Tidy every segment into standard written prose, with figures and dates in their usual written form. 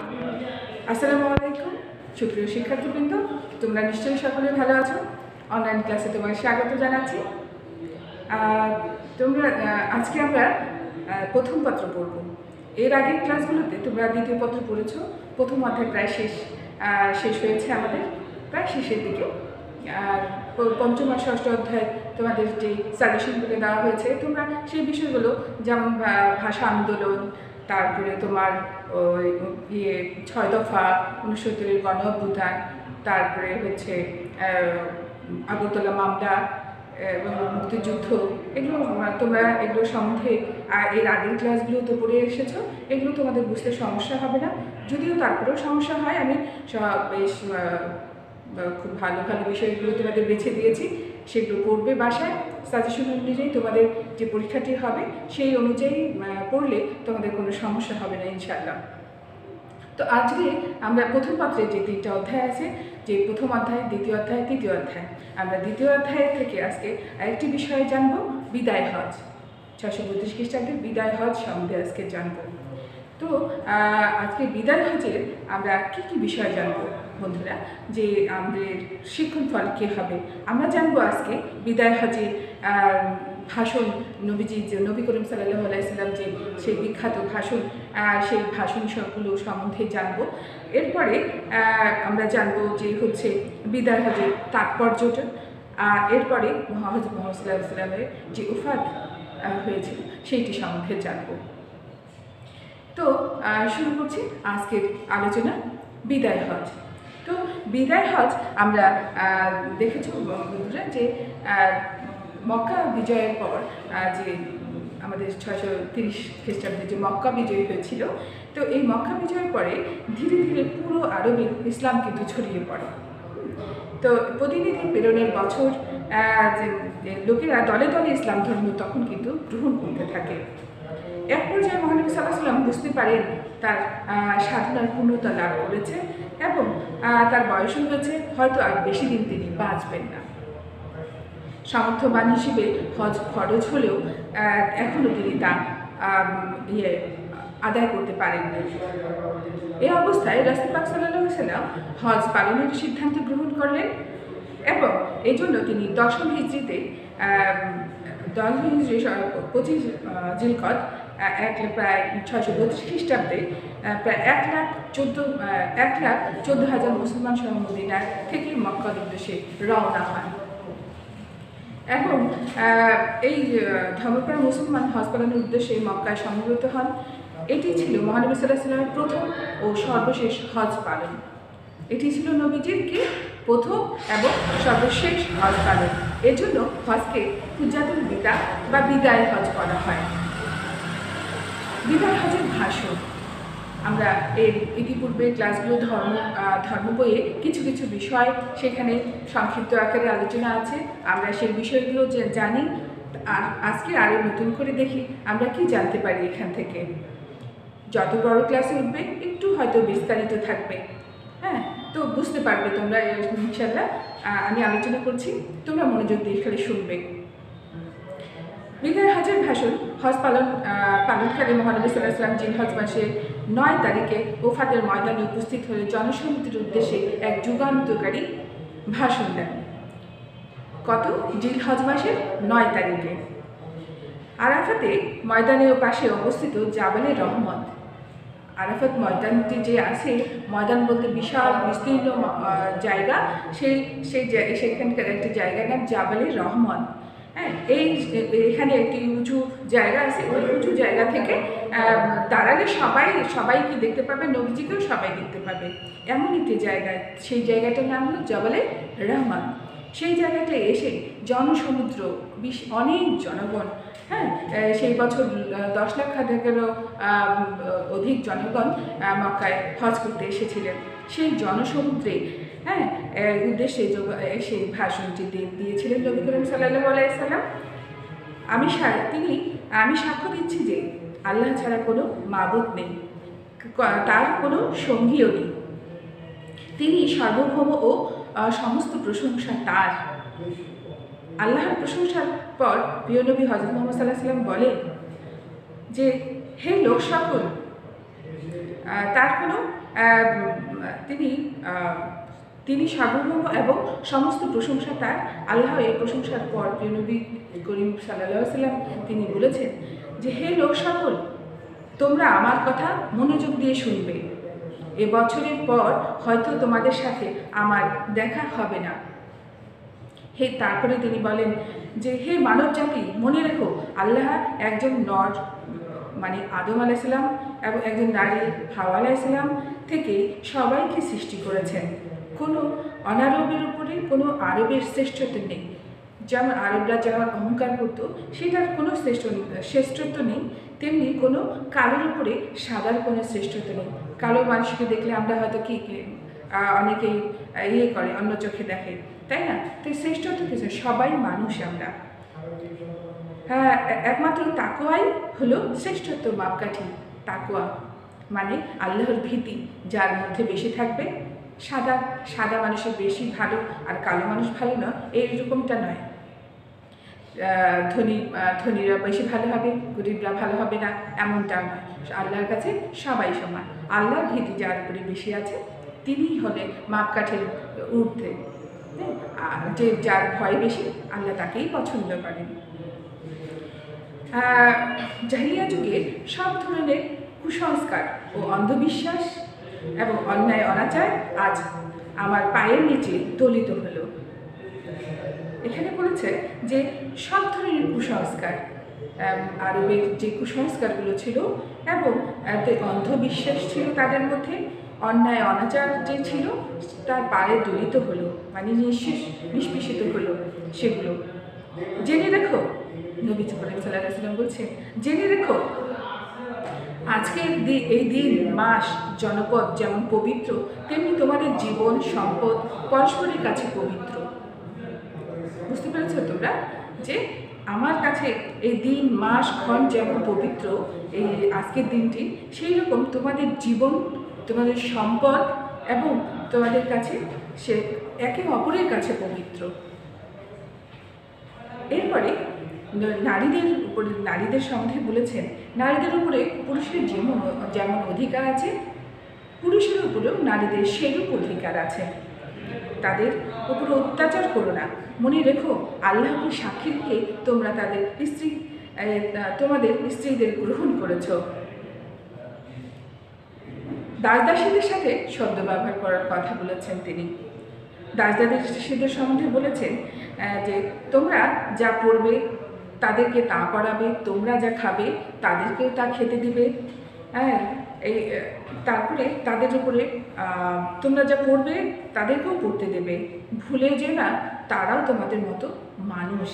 আসসালামু আলাইকুম সুপ্রিয় শিক্ষার্থীবৃন্দ, তোমরা নিশ্চয়ই সকলে ভালো আছো। অনলাইন ক্লাসে তোমাকে স্বাগত জানাচ্ছি। তোমরা আজকে আমরা প্রথম পত্র পড়ব। এর আগের ক্লাসগুলোতে তোমরা দ্বিতীয় পত্র পড়েছো। প্রথম অধ্যায় প্রায় শেষ হয়েছে, আমাদের প্রায় শেষের দিকে। আর পঞ্চম আর ষষ্ঠ অধ্যায় তোমাদের যে সাজেশনগুলো দেওয়া হয়েছে, তোমরা সেই বিষয়গুলো যেমন ভাষা আন্দোলন, তারপরে তোমার ওই 6 দফা, 69-এর গণ অভ্যুত্থান, তারপরে হচ্ছে আগরতলা মামলা এবং মুক্তিযুদ্ধ, এগুলো তোমরা এগুলো সম্বন্ধে এর আগের ক্লাসগুলো তো পড়ে এসেছো। এগুলো তোমাদের বুঝতে সমস্যা হবে না। যদিও তারপরেও সমস্যা হয়, আমি বেশ খুব ভালো ভালো বিষয়গুলো তোমাদের বেছে দিয়েছি, সেগুলো পড়বে বাসায়। সাজেশন অনুযায়ী তোমাদের যে পরীক্ষাটি হবে সেই অনুযায়ী পড়লে তোমাদের কোনো সমস্যা হবে না ইনশাআল্লাহ। তো আজকে আমরা প্রথম পত্রে যে 3টা অধ্যায় আছে, যে প্রথম অধ্যায়, দ্বিতীয় অধ্যায়, তৃতীয় অধ্যায়, আমরা দ্বিতীয় অধ্যায় থেকে আজকে আরেকটি বিষয়ে জানবো, বিদায় হজ। 632 খ্রিস্টাব্দের বিদায় হজ সম্বন্ধে আজকে জানবো। তো আজকে বিদায় হজের আমরা কি কি বিষয় জানবো বন্ধুরা, যে আমাদের শিক্ষণ ফল কী হবে আমরা জানবো আজকে। বিদায় হজে ভাষণ, নবী করিম সাল্লাল্লাহু আলাইহি সাল্লাম যে সেই বিখ্যাত ভাষণ, সেই ভাষণ সবগুলো সম্বন্ধে জানবো। এরপরে আমরা জানবো যে হচ্ছে বিদায় হজের তাৎপর্যটা, এরপরে হযরত মুহাম্মদ সাল্লাল্লাহু আলাইহি সাল্লামের যে ওফাত হয়েছিল সেইটি সম্বন্ধে জানবো। তো শুরু করছি আজকের আলোচনা, বিদায় হজ। তো বিদায় হজ আমরা দেখেছি বন্ধুরা যে মক্কা বিজয়ের পর যে আমাদের 630 খ্রিস্টাব্দে যে মক্কা বিজয় হয়েছিল, তো এই মক্কা বিজয়ের পরে ধীরে ধীরে পুরো আরবে ইসলাম কিন্তু ছড়িয়ে পড়ে। তো প্রতিনিধি প্রেরণের বছর লোকেরা দলে দলে ইসলাম ধর্ম তখন কিন্তু গ্রহণ করতে থাকে। এক পর্যায়ে মহানবী সাল্লাল্লাহু আলাইহি ওয়াসাল্লাম বুঝতে পারেন তার সাধনার পূর্ণতা লাভ করেছে এবং তার বয়স হয়েছে, হয়তো আর বেশি দিন তিনি বাঁচবেন না। সামর্থ্যবান হিসেবে হজ ফরজ হলেও এখনও তিনি তা আদায় করতে পারেননি। এই অবস্থায় রাসূল পাক সাল্লাল্লাহু আলাইহি ওয়াসাল্লাম হজ পালনের সিদ্ধান্ত গ্রহণ করলেন এবং এই জন্য তিনি 10ম হিজরিতে 25 জিলকদ প্রায় 632 খ্রিস্টাব্দে প্রায় 1,14,000 মুসলমান সহ মদিনা থেকে মক্কার উদ্দেশ্যে রওনা হন এবং এই ধর্মপ্রাণ মুসলমান হজ পালনের উদ্দেশ্যে মক্কায় সমবেত হন। এটি ছিল মহানবী সাল্লাল্লাহু আলাইহি ওয়াসাল্লামের প্রথম ও সর্বশেষ হজ পালন। এটি ছিল নবীজির কি প্রথম এবং সর্বশেষ হজ পালন। এর জন্য হজকে হুজ্জাতুল বিদা বা বিদায় হজ করা হয়। বিদায় হজের ভাষণ, আমরা এর ইতিপূর্বে ক্লাসগুলো ধর্ম বইয়ে কিছু কিছু বিষয় সেখানে সংক্ষিপ্ত আকারে আলোচনা আছে, আমরা সেই বিষয়গুলো জানি। আর আজকে আরও নতুন করে দেখি আমরা কি জানতে পারি এখান থেকে। যত বড় ক্লাসে উঠবে একটু হয়তো বিস্তারিত থাকবে, হ্যাঁ, তো বুঝতে পারবে তোমরা ইনশাআল্লাহ। আমি আলোচনা করছি, তোমরা মনোযোগ দিয়ে খালি শুনবে। বিদায় হজের ভাষণ। হজ পালনকালে মহানবী সাল্লাল্লাহু আলাইহি ওয়াসাল্লাম জিলহজ মাসের 9 তারিখে ওফাতের ময়দানে উপস্থিত হয়ে জনসমুদ্রের উদ্দেশ্যে এক যুগান্তকারী ভাষণ দেন। কত? জিলহজ মাসের 9 তারিখে আরাফাতে ময়দানের পাশে অবস্থিত জাবালে রহমত। আরাফাত ময়দানটি যে আছে, ময়দান বলতে বিশাল বিস্তীর্ণ জায়গা, সেখানকার একটি জায়গার নাম জাবালে রহমত। হ্যাঁ, এখানে একটি উঁচু জায়গা আছে, ওই উঁচু জায়গা থেকে দাঁড়ালে সবাইকে দেখতে পাবে, নবীজিকেও সবাই দেখতে পাবে, এমন একটি জায়গা। সেই জায়গাটার নাম হলো জাবালে রহমান। সেই জায়গাটায় এসে জনসমুদ্র, অনেক জনগণ, হ্যাঁ, সেই বছর 10 লাখেরও অধিক জনগণ মক্কায় হজ করতে এসেছিলেন। সেই জনসমুদ্রে, হ্যাঁ, উদ্দেশ্যে সেই ভাষণটি দিয়েছিলেন নবী করিম সাল্লাল্লাহু আলাইহি সাল্লাম। আমি সাক্ষ্য দিচ্ছি যে আল্লাহ ছাড়া কোনো মাবুদ নেই, তার কোনো সঙ্গীও নেই, তিনি সার্বভৌম ও সমস্ত প্রশংসা তার। আল্লাহর প্রশংসার পর প্রিয় নবী হযরত মুহাম্মদ সাল্লাল্লাহু আলাইহি ওয়াসাল্লাম বলেন যে, হে লোক সকল, তার কোনো তিনি তিনি সার্বভৌম এবং সমস্ত প্রশংসা তার। আল্লাহ এই প্রশংসার পর প্রিয় নবী করিম সাল্লাল্লাহু আলাইহি ওয়াসাল্লাম তিনি বলেছেন যে, হে লোক সকল, তোমরা আমার কথা মনোযোগ দিয়ে শুনবে। এ বছরের পর হয়তো তোমাদের সাথে আমার দেখা হবে না। তারপরে তিনি বলেন যে, হে মানব জাতি, মনে রেখো আল্লাহ একজন নর মানে আদম আলাইসাল্লাম এবং একজন নারী হাওয়া আলাইসাল্লাম থেকে সবাইকে সৃষ্টি করেছেন। কোনো অনারবের উপরে কোনো আরবের শ্রেষ্ঠত্ব নেই। যেমন আরবরা যেমন অহংকার করত, সেটার কোনো শ্রেষ্ঠত্ব নেই, তেমনি কোনো কালোর উপরে সাদার কোনো শ্রেষ্ঠত্ব নেই। কালো মানুষকে দেখলে আমরা হয়তো কি অনেকেই করে, অন্য চোখে দেখে, তাই না? তো শ্রেষ্ঠত্ব কিছু, সবাই মানুষ আমরা। হ্যাঁ, একমাত্র তাকওয়াই হলো শ্রেষ্ঠত্ব মাপকাঠি। তাকওয়া মানে আল্লাহর ভীতি যার মধ্যে বেশি থাকবে। সাদা মানুষের বেশি ভালো আর কালো মানুষ ভালো না, এইরকমটা নয়। ধনীরা বেশি ভালো হবে, গরিবরা ভালো হবে না, এমনটা নয়। আল্লাহর কাছে সবাই সমান। আল্লাহর ভীতি যার উপরে বেশি আছে তিনি হলে মাপকাঠির ঊর্ধ্বে। যে যার ভয় বেশি আল্লাহ তাকেই পছন্দ করেন। জাহিলিয়া যুগের সব ধরনের কুসংস্কার ও অন্ধবিশ্বাস এবং অন্যায় অনাচার আজ আমার পায়ের নিচে দলিত হলো। এখানে বলেছে যে সব ধরনের কুসংস্কার, আরবের যে কুসংস্কারগুলো ছিল এবং অন্ধবিশ্বাস ছিল তাদের মধ্যে, অন্যায় অনাচার যে ছিল তার পায়ে দলিত হলো, মানে নিষ্পেষিত হলো। সেগুলো জেনে রেখো, নবী করিম সাল্লাল্লাহু আলাইহি ওয়াসাল্লাম বলছেন, জেনে রেখো আজকের এই দিন, মাস, জনপদ যেমন পবিত্র, তেমনি তোমাদের জীবন সম্পদ পরস্পরের কাছে পবিত্র। বুঝতে পেরেছো তোমরা যে আমার কাছে এই দিন, মাস, ক্ষণ যেমন পবিত্র এই আজকের দিনটি, সেই রকম তোমাদের জীবন, তোমাদের সম্পদ এবং তোমাদের কাছে সে একে অপরের কাছে পবিত্র। এরপরে নারীদের সম্বন্ধে বলেছেন, নারীদের উপরে পুরুষের যেমন অধিকার আছে, পুরুষের উপরেও নারীদের সেরূপ অধিকার আছে। তাদের উপরে অত্যাচার করো না। মনে রেখো আল্লাহকে সাক্ষী রেখে তোমরা তোমাদের স্ত্রীদের গ্রহণ করেছ। দাসদাসীদের সাথে শব্দ ব্যবহার করার কথা বলেছেন তিনি। দাসদাসীদের সম্বন্ধে বলেছেন যে তোমরা যা পড়বে তাদেরকে তা পড়াবে, তোমরা যা খাবে তাদেরকেও তা খেতে দিবে। হ্যাঁ, তারপরে তাদের উপরে তোমরা যা পড়বে তাদেরকেও পড়তে দেবে। ভুলে যে না তারাও তোমাদের মতো মানুষ।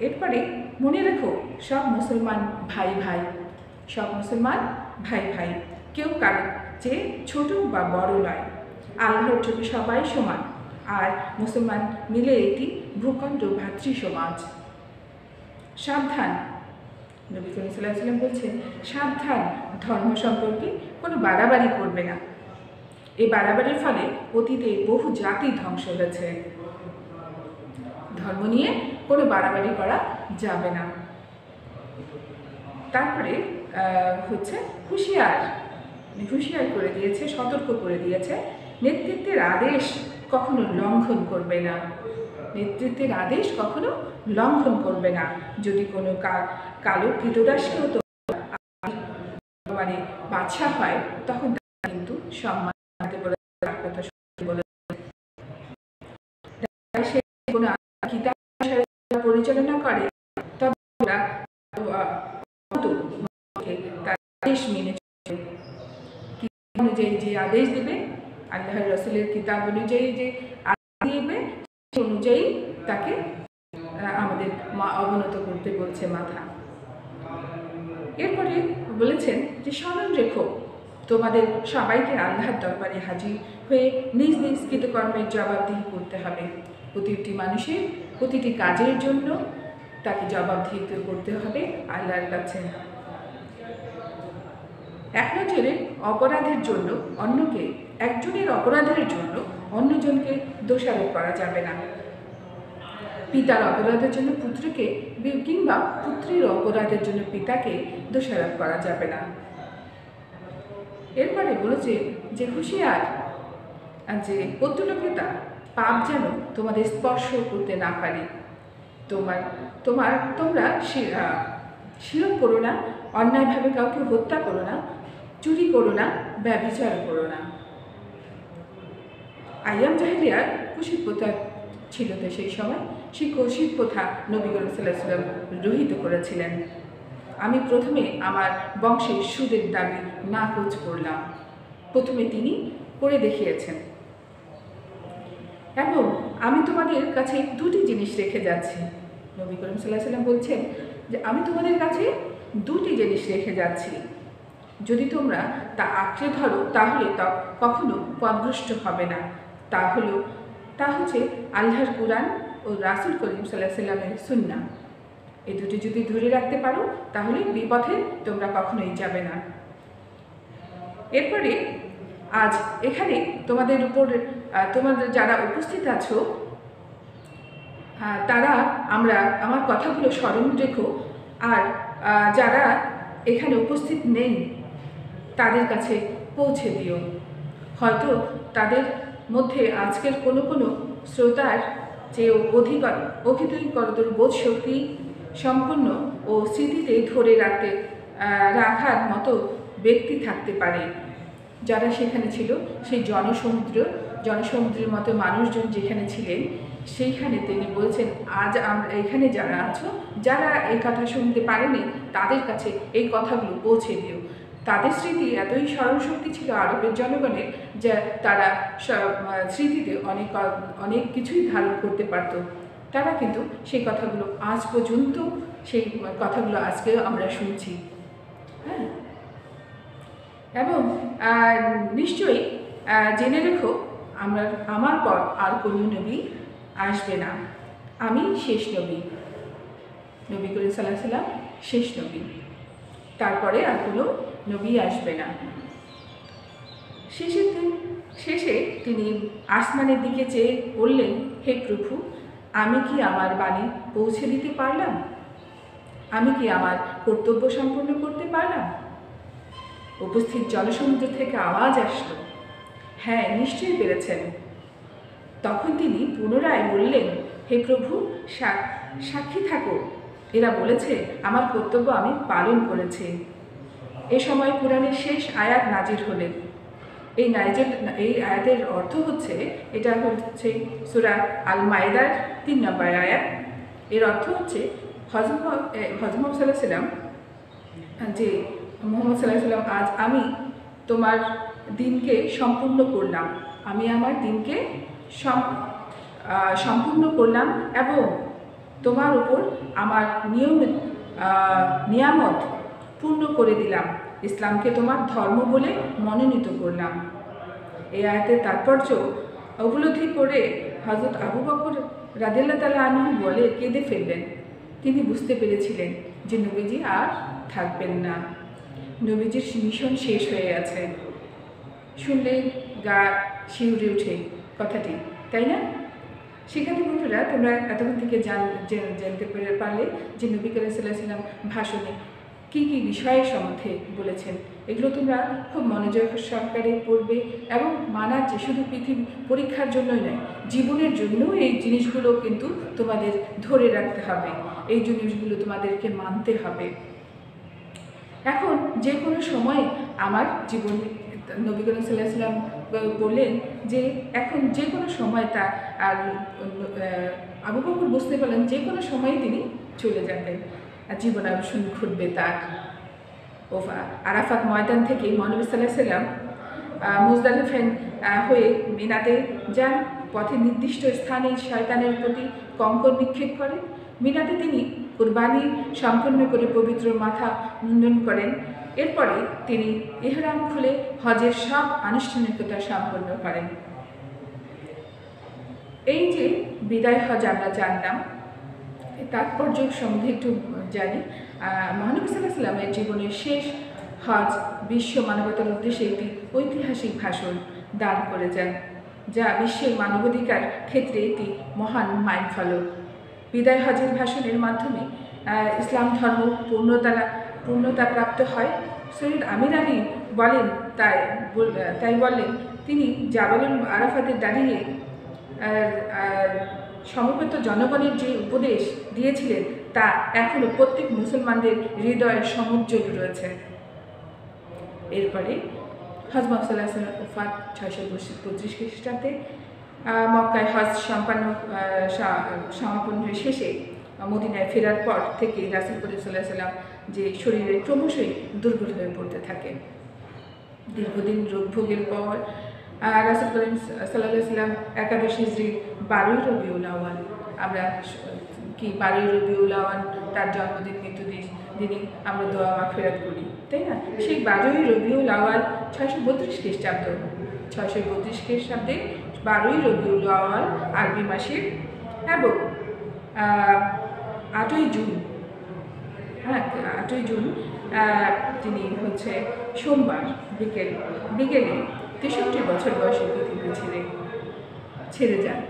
এরপরে মনে রেখো সব মুসলমান ভাই ভাই, সব মুসলমান ভাই ভাই, কেউ কারো চেয়ে ছোট বা বড় নয়। আল্লাহর চোখে সবাই সমান, আর মুসলমান মিলে একটি ভূখণ্ড ভাতৃ সমাজ। সাবধান, নবী করিম সাল্লাল্লাহু আলাইহি ওয়াসাল্লাম বলছেন, সাবধান, ধর্ম সম্পর্কে কোনো বাড়াবাড়ি করবে না। এই বাড়াবাড়ির ফলে অতীতে বহু জাতি ধ্বংস হয়েছে। ধর্ম নিয়ে কোনো বাড়াবাড়ি করা যাবে না। তারপরে হুঁশিয়ার করে দিয়েছে, সতর্ক করে দিয়েছে, নেতৃত্বের আদেশ কখনো লঙ্ঘন করবে না। নেতৃত্বের আদেশ কখনো লঙ্ঘন করবে না। যদি কোনো কালো কৃতদাসী হতো মানে বাদশা হয়, তখন কিন্তু সম্মান পরিচালনা করে, তবে আদেশ মেনে অনুযায়ী যে আদেশ দেবে, আল্লাহর রাসূলের কিতাব অনুযায়ী যে আদেশ দিবে, সেই অনুযায়ী তাকে আমাদের অবনত করতে বলছে মাথা। এরপরে বলেছেন যে স্মরণ রেখো তোমাদের সবাইকে আল্লাহর দরবারে হাজির হয়ে নিজ নিজ কৃতকর্মের জবাবদিহি করতে হবে। প্রতিটি মানুষের প্রতিটি কাজের জন্য তাকে জবাবদিহি করতে হবে আল্লাহর কাছে। একজনের অপরাধের জন্য অন্যজনকে দোষারোপ করা যাবে না। পিতার অপরাধের জন্য পুত্রকে কিংবা পুত্রের অপরাধের জন্য পিতাকে দোষারোপ করা যাবে না। এরপরে বলেছে যে হুঁশিয়ার, যে প্রত্যুলকতা পাপ যেন তোমাদের স্পর্শ করতে না পারে। তোমরা শিরক করো না, অন্যায়ভাবে কাউকে হত্যা করো না, চুরি করো না, ব্যভিচার করো না। আইয়াম জাহেলিয়ার কুশিত প্রথা ছিল তো সেই সময়, সেই কুশিত প্রথা নবী করিম সাল্লাল্লাহু আলাইহি ওয়াসাল্লাম রহিত করেছিলেন। আমি প্রথমে আমার বংশের সুদের দাবি নাকচ করলাম, প্রথমে তিনি করে দেখিয়েছেন। এবং আমি তোমাদের কাছে দুটি জিনিস রেখে যাচ্ছি। নবী করিম সাল্লাল্লাহু আলাইহি ওয়াসাল্লাম বলছেন যে আমি তোমাদের কাছে দুটি জিনিস রেখে যাচ্ছি, যদি তোমরা তা আঁকড়ে ধরো তাহলে তা কখনো পথভ্রষ্ট হবে না। তা হচ্ছে আল্লাহর কুরআন ও রাসূল করিম সাল্লাল্লাহু আলাইহি ওয়াসাল্লামের সুন্নাহ। এই দুটি যদি ধরে রাখতে পারো তাহলে বিপথে তোমরা কখনোই যাবে না। এরপরে আজ এখানে তোমাদের যারা উপস্থিত আছো তারা আমার কথাগুলো স্মরণ রেখো, আর যারা এখানে উপস্থিত নেই তাদের কাছে পৌঁছে দিও। হয়তো তাদের মধ্যে আজকের কোনো শ্রোতার যে অধিকতর বোধ শক্তি সম্পন্ন ও স্মৃতিতে ধরে রাখার মতো ব্যক্তি থাকতে পারে, যারা সেখানে ছিল। সেই জনসমুদ্রের মতো মানুষজন যেখানে ছিলেন, সেইখানে তিনি বলছেন আজ আমরা এখানে যারা আছো, যারা এই কথা শুনতে পারেনি তাদের কাছে এই কথাগুলো পৌঁছে দিও। তাদের স্মৃতি এতই স্মরণশক্তি ছিল আরবের জনগণের, যে তারা স্মৃতিতে অনেক কিছুই ধারণ করতে পারত। তারা কিন্তু সেই কথাগুলো আজ পর্যন্ত, সেই কথাগুলো আজকেও আমরা শুনছি। হ্যাঁ, এবং নিশ্চয়ই জেনে রেখো আমার পর আর কোনো নবী আসবে না, আমি শেষ নবী। নবী করিম সাল্লাল্লাহু আলাইহি ওয়াসাল্লাম শেষ নবী, তারপরে আর কোনো নবী আসবে না। শেষে তিনি আসমানের দিকে চেয়ে বললেন, হে প্রভু, আমি কি আমার বাণী পৌঁছে দিতে পারলাম? আমি কি আমার কর্তব্য সম্পন্ন করতে পারলাম? উপস্থিত জনসমুদ্র থেকে আওয়াজ আসলো, হ্যাঁ, নিশ্চয়ই পেরেছেন। তখন তিনি পুনরায় বললেন, হে প্রভু, সাক্ষী থাকো, এরা বলেছে আমার কর্তব্য আমি পালন করেছি। এ সময় কুরআনের শেষ আয়াত নাজির হলেন। এই আয়াতের অর্থ হচ্ছে, এটা হচ্ছে সূরা আল মাইদার 3 নম্বর আয়াত। এর অর্থ হচ্ছে হযরত মুহাম্মদ সাল্লাল্লাহু আলাইহি ওয়াসাল্লাম, যে মুহাম্মদ সাল্লাল্লাহু আলাইহি ওয়াসাল্লাম, আজ আমি তোমার দিনকে সম্পূর্ণ করলাম, আমি আমার দিনকে সম্পূর্ণ করলাম এবং তোমার উপর আমার নিয়ামত পূর্ণ করে দিলাম, ইসলামকে তোমার ধর্ম বলে মনোনীত করলাম। এই আয়াতের তাৎপর্য উপলব্ধি করে হযরত আবু বকর রাদিয়াল্লাহু তাআলা আনহু বলে কেঁদে ফেললেন। তিনি বুঝতে পেরেছিলেন যে নবীজি আর থাকবেন না, নবীজির মিশন শেষ হয়ে গেছে। শুনলে গা শিউরে উঠে কথাটি, তাই না? শিক্ষার্থী বন্ধুরা, তোমরা এতক্ষণ থেকে জানতে পারলে যে নবী করিম সাল্লাল্লাহু আলাইহি ওয়াসাল্লাম ভাষণে কী কী বিষয়ের সম্বন্ধে বলেছেন। এগুলো তোমরা খুব মনোযোগ সহকারে পড়বে এবং মানার যে শুধু পরীক্ষার জন্যই নয়, জীবনের জন্যও এই জিনিসগুলো কিন্তু তোমাদের ধরে রাখতে হবে, এই জিনিসগুলো তোমাদেরকে মানতে হবে। এখন যে কোনো সময় আমার জীবনে নবী করিম সাল্লাল্লাহু আলাইহি ওয়াসাল্লাম বললেন যে এখন যে কোনো সময় আর আবু বকর বুঝতে পারলেন যে কোনো সময় তিনি চলে যাবেন, জীবনাবসান ঘটবে তার। আরাফাত ময়দান থেকে মহানবী সাল্লাল্লাহু আলাইহি ওয়াসাল্লাম মুজদালিফা হয়ে মিনাতে যান। পথে নির্দিষ্ট স্থানে শয়তানের প্রতি কঙ্কর নিক্ষেপ করেন। মিনাতে তিনি কুরবানি সম্পন্ন করে পবিত্র মাথা মুন্ডন করেন। এরপরে তিনি ইহরাম খুলে হজের সব আনুষ্ঠানিকতা সম্পন্ন করেন। এই যে বিদায় হজ আমরা জানলাম, তাৎপর্য সম্বন্ধে একটু জানি। মহানবী সাল্লাল্লাহু আলাইহি ওয়াসাল্লামের জীবনের শেষ হজ বিশ্ব মানবতার উদ্দেশ্যে একটি ঐতিহাসিক ভাষণ দান করে যান, যা বিশ্বের মানবাধিকার ক্ষেত্রে একটি মহান মাইলফলক। বিদায় হজের ভাষণের মাধ্যমে ইসলাম ধর্ম পূর্ণতা প্রাপ্ত হয়। সৈয়দ আমির আলী বলেন তাই বললেন তিনি জাবালুল আরাফাতে দাঁড়িয়ে সমবেত জনগণের যে উপদেশ দিয়েছিলেন তা এখনো প্রত্যেক মুসলমানদের হৃদয়ে সমুজ্জ্বল রয়েছে। এরপরে হজ মোহাম্মদ ওফাত 625 খ্রিস্টাব্দে মক্কায় হজ সমাপন শেষে মদিনায় ফেরার পর থেকে রাসূল করিম সাল্লাল্লাহু আলাইহি ওয়াসাল্লাম যে শরীরে ক্রমশই দুর্বল হয়ে পড়তে থাকে। দীর্ঘদিন রোগভোগের পর রাসূল করিম সাল্লাল্লাহু আলাইহি ওয়াসাল্লাম একাদশ হিজরি 12ই রবিউল আউয়াল, আমরা কি 12ই রবিউল আউয়াল তার জন্মদিন দিনে আমরা দোয়া মাগফিরাত করি, তাই না? সেই 12ই রবিউল আউয়াল 632 খ্রিস্টাব্দ 632 খ্রিস্টাব্দে 12ই রবিউল আউয়াল আরবি মাসের এবং 8ই জুন, 8ই জুন তিনি সোমবার বিকেলে 63 বছর বয়সে পৃথিবী ছেড়ে যান।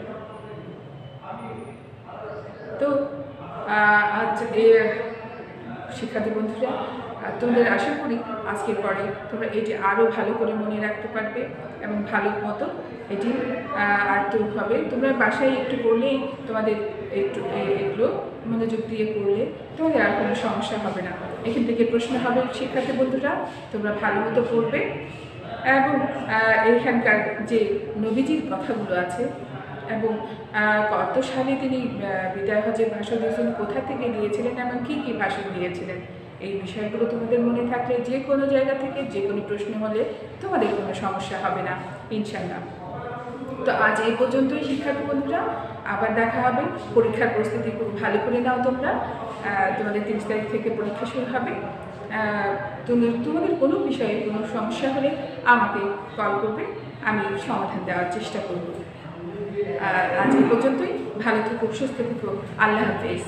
তো আজ শিক্ষার্থী বন্ধুরা, তোমাদের আশা করি আজকের পরে তোমরা এটি আরও ভালো করে মনে রাখতে পারবে এবং ভালো মতো এটি আয়ত্ত হবে। তোমরা বাসায় একটু পড়লেই তোমাদের এগুলো মনোযোগ দিয়ে পড়লে তোমাদের আর কোনো সমস্যা হবে না। এখান থেকে প্রশ্ন হবে শিক্ষার্থী বন্ধুরা, তোমরা ভালো মতো পড়বে এবং এখানকার যে নবীজির কথাগুলো আছে এবং কত সালে তিনি বিদায় হজের ভাষণ দিয়েছিলেন, কোথা থেকে দিয়েছিলেন এবং কী কী ভাষণ দিয়েছিলেন, এই বিষয়গুলো তোমাদের মনে থাকলে যে কোনো জায়গা থেকে যে কোনো প্রশ্ন হলে তোমাদের কোনো সমস্যা হবে না ইনশাআল্লাহ। তো আজ এই পর্যন্তই শিক্ষার্থী বন্ধুরা, আবার দেখা হবে। পরীক্ষার প্রস্তুতি খুব ভালো করে নাও তোমরা। তোমাদের 30 তারিখ থেকে পরীক্ষা শুরু হবে। তোমাদের কোনো বিষয়ে কোনো সমস্যা হলে আমাকে কল করবে, আমি সমাধান দেওয়ার চেষ্টা করব। আজ এই পর্যন্তই। ভালো থেকো, সুস্থ থেকো। আল্লাহ হাফেজ।